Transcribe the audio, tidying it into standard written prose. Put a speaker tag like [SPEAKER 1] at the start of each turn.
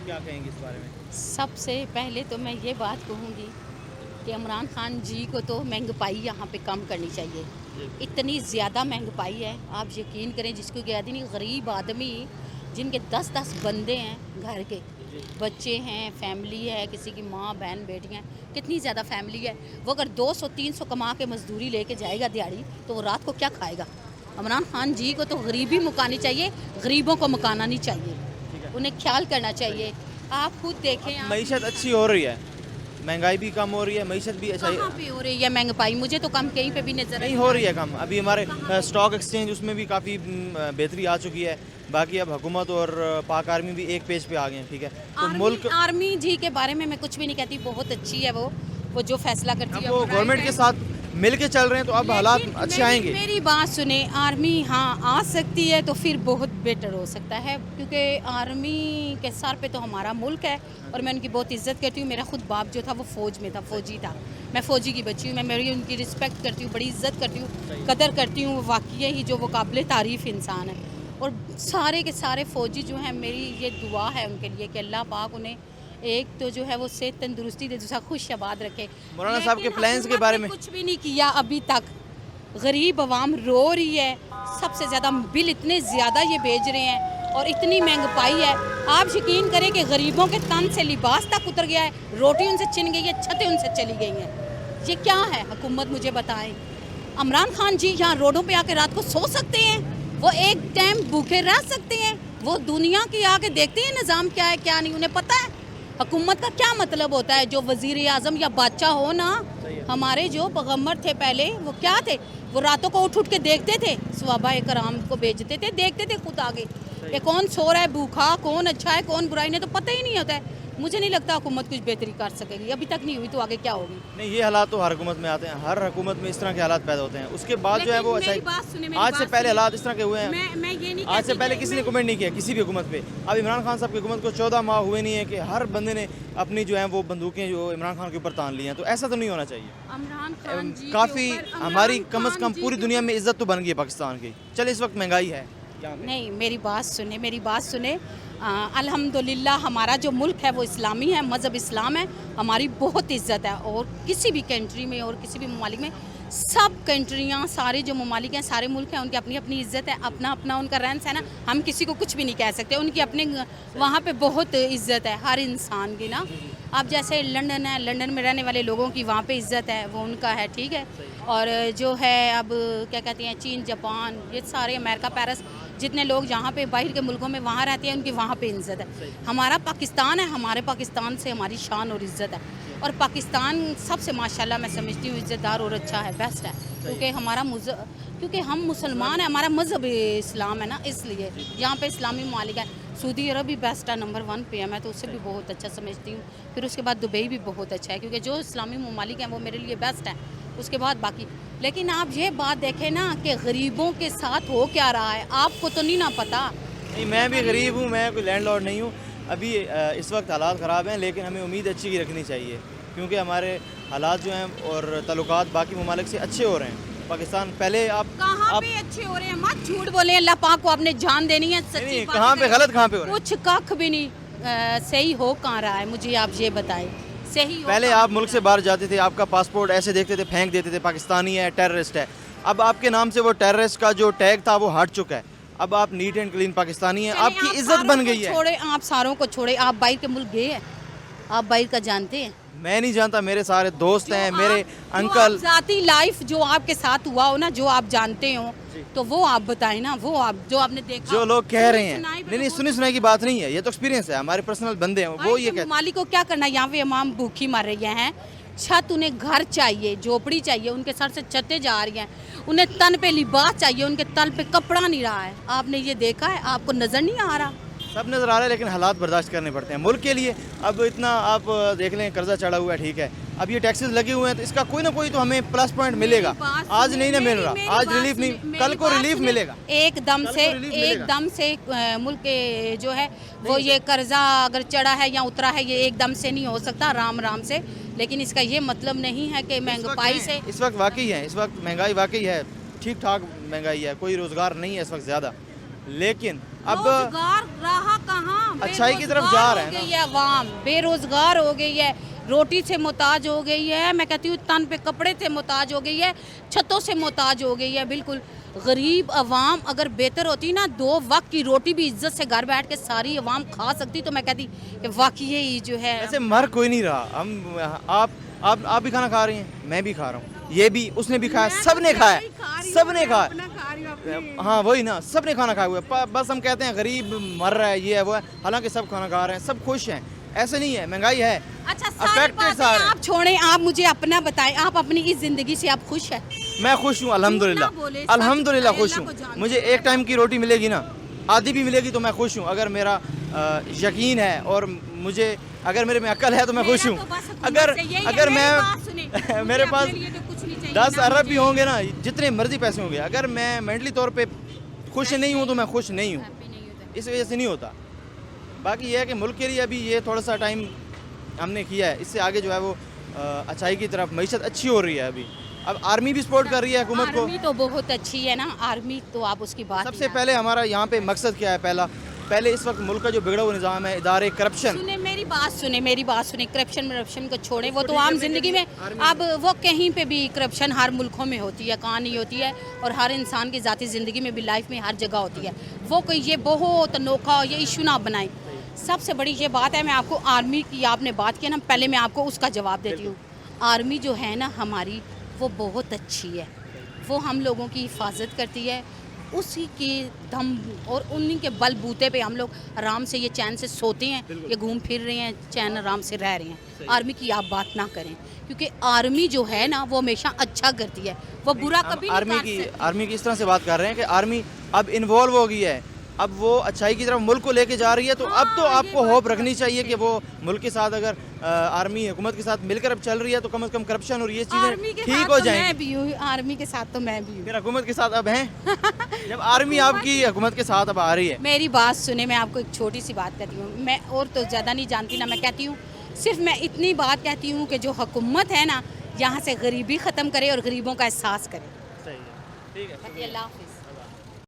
[SPEAKER 1] क्या कहेंगे इस बारे में?
[SPEAKER 2] सबसे पहले तो मैं ये बात कहूँगी कि इमरान खान जी को तो महंगाई यहाँ पे कम करनी चाहिए।
[SPEAKER 1] जी।
[SPEAKER 2] इतनी ज़्यादा महंगाई है, आप यकीन करें जिसको कहते नहीं, गरीब आदमी जिनके 10-10 बंदे हैं घर के,
[SPEAKER 1] जी।
[SPEAKER 2] बच्चे हैं, फैमिली है, किसी की माँ बहन बेटियाँ, कितनी ज़्यादा फैमिली है। वो अगर 200-300 कमा के मजदूरी लेके जाएगा दिहाड़ी, तो वो रात को क्या खाएगा? इमरान खान जी को तो गरीबी मुकानी चाहिए, गरीबों को मुकाना नहीं चाहिए।
[SPEAKER 1] ठीक है।
[SPEAKER 2] उन्हें ख्याल करना चाहिए। आप खुद देखें, आप
[SPEAKER 1] मईशत अच्छी हो रही है, महंगाई भी कम हो रही है, मईशत भी अच्छा
[SPEAKER 2] कहाँ पे हो रही है महंगाई? मुझे तो कम कहीं पे भी नजर
[SPEAKER 1] नहीं हो रही है कम। अभी हमारे स्टॉक एक्सचेंज उसमें भी काफ़ी बेहतरी आ चुकी है। बाकी अब हुकूमत और पाक आर्मी भी एक पेज पे आ गए हैं, ठीक है। तो मुल्क
[SPEAKER 2] आर्मी जी के बारे में मैं कुछ भी नहीं कहती, बहुत अच्छी है वो जो फैसला करती
[SPEAKER 1] अब
[SPEAKER 2] है
[SPEAKER 1] वो
[SPEAKER 2] वो राइट
[SPEAKER 1] गवर्नमेंट के
[SPEAKER 2] है।
[SPEAKER 1] साथ मिल के चल रहे हैं, तो अब हालात
[SPEAKER 2] लेकिन
[SPEAKER 1] अच्छे
[SPEAKER 2] मेरी
[SPEAKER 1] आएंगे।
[SPEAKER 2] मेरी बात सुने, आर्मी हाँ आ सकती है तो फिर बहुत बेटर हो सकता है, क्योंकि आर्मी के सर पे तो हमारा मुल्क है और मैं उनकी बहुत इज्जत करती हूँ। मेरा खुद बाप जो था वो फ़ौज में था, फ़ौजी था। मैं फ़ौजी की बच्ची हूँ, मैं मेरी उनकी रिस्पेक्ट करती हूँ, बड़ी इज्जत करती हूँ, कदर करती हूँ। वाकई ही जो वो काबिल तारीफ़ इंसान है। और सारे के सारे फ़ौजी जो हैं, मेरी ये दुआ है उनके लिए कि अल्लाह पाक उन्हें एक तो जो है वो सेहत तंदुरुस्ती दे, दूसरा खुश आबाद रखे।
[SPEAKER 1] मौलाना साहब के
[SPEAKER 2] लेकिन
[SPEAKER 1] प्लान्स के
[SPEAKER 2] हुकूमत
[SPEAKER 1] बारे
[SPEAKER 2] ने
[SPEAKER 1] में
[SPEAKER 2] कुछ भी नहीं किया अभी तक। गरीब आवाम रो रही है, सबसे ज़्यादा बिल इतने ज़्यादा ये भेज रहे हैं और इतनी महंगाई है। आप यकीन करें कि गरीबों के तन से लिबास तक उतर गया है, रोटी उनसे छिन गई है, छतें उनसे चली गई हैं। ये क्या है? हुकूमत मुझे बताएं। इमरान खान जी यहाँ रोडों पे आके रात को सो सकते हैं? वो एक टाइम भूखे रह सकते हैं? वो दुनिया की आके देखते हैं निज़ाम क्या है क्या नहीं, उन्हें पता है हुकूमत का क्या मतलब होता है। जो वज़ीर आज़म या बादशाह हो ना, हमारे जो पैगम्बर थे पहले, वो क्या थे? वो रातों को उठ उठ के देखते थे, सहाबाए कराम को भेजते थे, देखते थे खुद आगे कि कौन सो रहा है भूखा, कौन अच्छा है कौन बुरा, इन्हें तो पता ही नहीं होता है। मुझे नहीं लगता हुकूमत कुछ बेहतरी कर सकेगी, अभी तक नहीं हुई तो आगे क्या होगी?
[SPEAKER 1] नहीं, ये हालात तो हर हुकूमत में आते हैं, हर हुकूमत में इस तरह के हालात पैदा होते हैं। उसके बाद जो है वो अच्छा आज से पहले हालात इस तरह के हुए हैं।
[SPEAKER 2] मैं ये नहीं
[SPEAKER 1] आज से
[SPEAKER 2] कहती
[SPEAKER 1] पहले
[SPEAKER 2] कि
[SPEAKER 1] किसी ने कमेंट नहीं किया किसी भी हुकूमत पे। अब इमरान खान साहब की हुकूमत को 14 माह हुए नहीं है कि हर बंदे ने अपनी जो है वो बंदूकें जो इमरान खान के ऊपर तान ली हैं, तो ऐसा तो नहीं होना चाहिए।
[SPEAKER 2] इमरान खान जी
[SPEAKER 1] काफ़ी
[SPEAKER 2] के ऊपर
[SPEAKER 1] हमारी
[SPEAKER 2] इमरान
[SPEAKER 1] कम से
[SPEAKER 2] खान
[SPEAKER 1] कम
[SPEAKER 2] जी
[SPEAKER 1] पूरी
[SPEAKER 2] के
[SPEAKER 1] दुनिया
[SPEAKER 2] ऊपर-
[SPEAKER 1] में इज्जत तो बन गई है पाकिस्तान की। चले इस वक्त महंगाई है यहाँ पे।
[SPEAKER 2] नहीं, मेरी बात सुने, मेरी बात सुने। अल्हम्दुलिल्लाह हमारा जो मुल्क है वो इस्लामी है, मज़हब इस्लाम है, हमारी बहुत इज़्ज़त है। और किसी भी कंट्री में और किसी भी ममालिक में, सब कंट्रियाँ, सारे जो ममालिक हैं, सारे मुल्क हैं, उनकी अपनी अपनी इज़्ज़त है, अपना अपना उनका रहन सहन है। हम किसी को कुछ भी नहीं कह सकते, उनकी अपने वहाँ पे बहुत इज़्ज़त है हर इंसान की ना। अब जैसे लंदन है, लंदन में रहने वाले लोगों की वहाँ पे इज़्ज़त है, वो उनका है, ठीक है। और जो है अब क्या कहते हैं, चीन, जापान, ये सारे अमेरिका, पेरिस, जितने लोग यहाँ पे बाहर के मुल्कों में वहाँ रहते हैं, उनकी वहाँ पे इज़्ज़त है। हमारा पाकिस्तान है, हमारे पाकिस्तान से हमारी शान और इज़्ज़त है। और पाकिस्तान सबसे माशाल्लाह मैं समझती हूँ इज़्ज़तदार और अच्छा है, बेस्ट है, क्योंकि क्योंकि हम मुसलमान हैं, हमारा मज़हब इस्लाम है ना, इसलिए यहाँ पे इस्लामी ममालिक है। सऊदी अरब भी बेस्ट है, नंबर 1 पे है, मैं तो उससे भी बहुत अच्छा समझती हूँ। फिर उसके बाद दुबई भी बहुत अच्छा है, क्योंकि जो इस्लामी ममालिक हैं वो मेरे लिए बेस्ट है। उसके बाद बाकी, लेकिन आप ये बात देखें ना कि गरीबों के साथ हो क्या रहा है, आपको तो नहीं ना पता।
[SPEAKER 1] नहीं, मैं भी गरीब हूँ, मैं कोई लैंडलॉर्ड नहीं हूँ। अभी इस वक्त हालात ख़राब हैं, लेकिन हमें उम्मीद अच्छी की रखनी चाहिए, क्योंकि हमारे हालात जो हैं और ताल्लुकात बाकी ममालिक से अच्छे हो रहे हैं। पाकिस्तान पहले
[SPEAKER 2] कहाँ पे अच्छे हो रहे हैं? मत झूठ बोले, अल्लाह पाक को आपने जान देनी है, सच्ची
[SPEAKER 1] नहीं,
[SPEAKER 2] बात
[SPEAKER 1] कहाँ पे
[SPEAKER 2] है।
[SPEAKER 1] गलत कहाँ पे हो रहा है?
[SPEAKER 2] कुछ कख भी नहीं सही हो कहाँ रहा है, मुझे आप ये बताएं, सही हो
[SPEAKER 1] पहले
[SPEAKER 2] कहाँ
[SPEAKER 1] आप मुल्क से बाहर जाते थे, आपका पासपोर्ट ऐसे देखते थे, फेंक देते थे, पाकिस्तानी है, टेररिस्ट है। अब आपके नाम से वो टेररिस्ट का जो टैग था वो हट चुका है। अब आप नीट एंड क्लीन पाकिस्तानी हैं,
[SPEAKER 2] चलिए,
[SPEAKER 1] आपकी
[SPEAKER 2] आप
[SPEAKER 1] इज्जत
[SPEAKER 2] सारों
[SPEAKER 1] बन
[SPEAKER 2] को
[SPEAKER 1] गई है।
[SPEAKER 2] छोड़े, आप सारों को छोड़े, आप बाहर के मुल्क गए हैं? आप बाहर का जानते हैं?
[SPEAKER 1] मैं नहीं जानता, मेरे सारे दोस्त हैं, मेरे
[SPEAKER 2] जो
[SPEAKER 1] अंकल।
[SPEAKER 2] आप जाती लाइफ जो आपके साथ हुआ हो ना, जो आप जानते हो, तो वो आप बताएं ना, वो आप जो आपने देखा
[SPEAKER 1] जो
[SPEAKER 2] हो।
[SPEAKER 1] लोग कह रहे हैं,
[SPEAKER 2] सुनाई भी
[SPEAKER 1] नहीं नहीं,
[SPEAKER 2] तो
[SPEAKER 1] सुनी सुनाई की बात नहीं है, ये तो एक्सपीरियंस है, हमारे पर्सनल बंदे हैं, वो ये कहते
[SPEAKER 2] ममालिक को क्या करना है? यहाँ पे इमाम भूखी मर रही हैं, छत, उन्हें घर चाहिए, झोपड़ी चाहिए, उनके सर से छतें जा रही हैं, उन्हें तन पे लिबास चाहिए, उनके तन पे कपड़ा नहीं रहा है। आपने ये देखा है? आपको नज़र नहीं आ रहा?
[SPEAKER 1] सब नज़र आ रहा है, लेकिन हालात बर्दाश्त करने पड़ते हैं मुल्क के लिए। अब इतना आप देख लें, कर्जा चढ़ा हुआ है, ठीक है, अब ये टैक्सेस लगे हुए हैं, तो इसका कोई ना कोई तो हमें प्लस पॉइंट मिलेगा। आज नहीं ना मिल रहा, आज रिलीफ नहीं, कल को रिलीफ मिलेगा।
[SPEAKER 2] एकदम
[SPEAKER 1] कल
[SPEAKER 2] से
[SPEAKER 1] को रिलीफ मिलेगा।
[SPEAKER 2] एकदम से मुल्क के जो है वो ये कर्जा अगर चढ़ा है या उतरा है, ये एकदम से नहीं हो सकता, राम राम से। लेकिन इसका ये मतलब नहीं है कि महंगाई से,
[SPEAKER 1] इस वक्त वाकई है, इस वक्त महंगाई वाकई है, ठीक ठाक महंगाई है, कोई रोज़गार नहीं है इस वक्त ज़्यादा। लेकिन अब
[SPEAKER 2] रोजगार रहा कहाँ,
[SPEAKER 1] अच्छाई की तरफ जा रहे हैं ना।
[SPEAKER 2] बेरोजगार हो गई है अवाम, बेरोजगार हो गई है, रोटी से मोहताज हो गई है, मैं कहती हूँ तन पे कपड़े से मोहताज हो गई है, छतों से मोहताज हो गई है। बिल्कुल गरीब अवाम अगर बेहतर होती ना, 2 वक्त की रोटी भी इज्जत से घर बैठ के सारी अवाम खा सकती, तो मैं कहती कि वाकई ये जो है
[SPEAKER 1] ऐसे मर कोई नहीं रहा। हम आप भी खाना खा रही हैं, मैं भी खा रहा हूँ, ये भी, उसने भी खाया, सबने खाया, सबने खाया। हाँ वही ना, सबने खाना खाया हुआ है। बस हम कहते हैं गरीब मर रहा है, ये है वो है, हालांकि सब खाना खा रहे हैं, सब खुश हैं। ऐसे नहीं है, महंगाई है।
[SPEAKER 2] अच्छा सारी बातें आप छोड़ें, आप मुझे अपना बताएं, आप अपनी इस जिंदगी से आप खुश हैं?
[SPEAKER 1] मैं खुश हूँ अल्हम्दुलिल्लाह, अल्हम्दुलिल्लाह खुश हूँ। मुझे एक टाइम की रोटी मिलेगी ना, आधी भी मिलेगी तो मैं खुश हूँ। अगर मेरा यकीन है और मुझे, अगर मेरे में अक्ल है तो मैं खुश हूँ। अगर मैं मेरे पास 10 अरब भी होंगे ना, जितने मर्जी पैसे होंगे, अगर मैं मेंटली तौर पे खुश नहीं हूँ तो मैं खुश नहीं हूँ। इस वजह से नहीं होता। बाकी ये है कि मुल्क के लिए अभी ये थोड़ा सा टाइम हमने किया है, इससे आगे जो है वो अच्छाई की तरफ, मईशत अच्छी हो रही है अभी। अब आर्मी भी सपोर्ट कर रही है हुकूमत को।
[SPEAKER 2] आर्मी तो बहुत अच्छी है ना, आर्मी तो आप उसकी बात
[SPEAKER 1] सबसे पहले हमारा यहाँ पे मकसद क्या है? पहले इस वक्त मुल्क का जो बिगड़ा हुआ निज़ाम है, इदारे, करप्शन।
[SPEAKER 2] मेरी बात सुने, करप्शन को छोड़े, वो तो आम जिंदगी में, अब वो कहीं पे भी करप्शन हर मुल्कों में होती है, कहाँ नहीं होती है, और हर इंसान की ज़ाती ज़िंदगी में भी, लाइफ में हर जगह होती है। वो कोई ये बहुत अनोखा ये इशू ना बनाए। सबसे बड़ी ये बात है, मैं आपको आर्मी की आपने बात की ना, पहले मैं आपको उसका जवाब देती हूँ। आर्मी जो है ना हमारी, वो बहुत अच्छी है, वो हम लोगों की हिफाजत करती है, उसी के दम और उन्हीं के बलबूते पे हम लोग आराम से ये चैन से सोते हैं, ये घूम फिर रहे हैं, चैन आराम से रह रहे हैं। आर्मी की आप बात ना करें, क्योंकि आर्मी जो है ना वो हमेशा अच्छा करती है, वो बुरा कभी नहीं।
[SPEAKER 1] आर्मी की इस तरह से बात कर रहे हैं कि आर्मी अब इन्वॉल्व हो गई है, अब वो अच्छाई की तरफ मुल्क को लेके जा रही है। तो अब तो आपको होप रखनी चाहिए कि वो मुल्क के साथ, अगर आर्मी हुकूमत के साथ मिलकर अब चल रही है, तो कम से कम करप्शन और ये चीज़ें ठीक हो जाएंगी।
[SPEAKER 2] मैं भी हूँ आर्मी के साथ, तो मैं भी हूँ।
[SPEAKER 1] फिर हुकूमत के साथ अब हैं जब आर्मी आपकी हुकूमत के साथ अब आ रही है।
[SPEAKER 2] मेरी बात सुने, मैं आपको एक छोटी सी बात कहती हूँ, मैं और तो ज़्यादा नहीं जानती ना, मैं कहती हूँ सिर्फ मैं इतनी बात कहती हूँ कि जो हुकूमत है ना, यहाँ से गरीबी ख़त्म करे और गरीबों का एहसास करे।
[SPEAKER 1] सही है, ठीक है,
[SPEAKER 2] अल्लाह हाफ़िज़।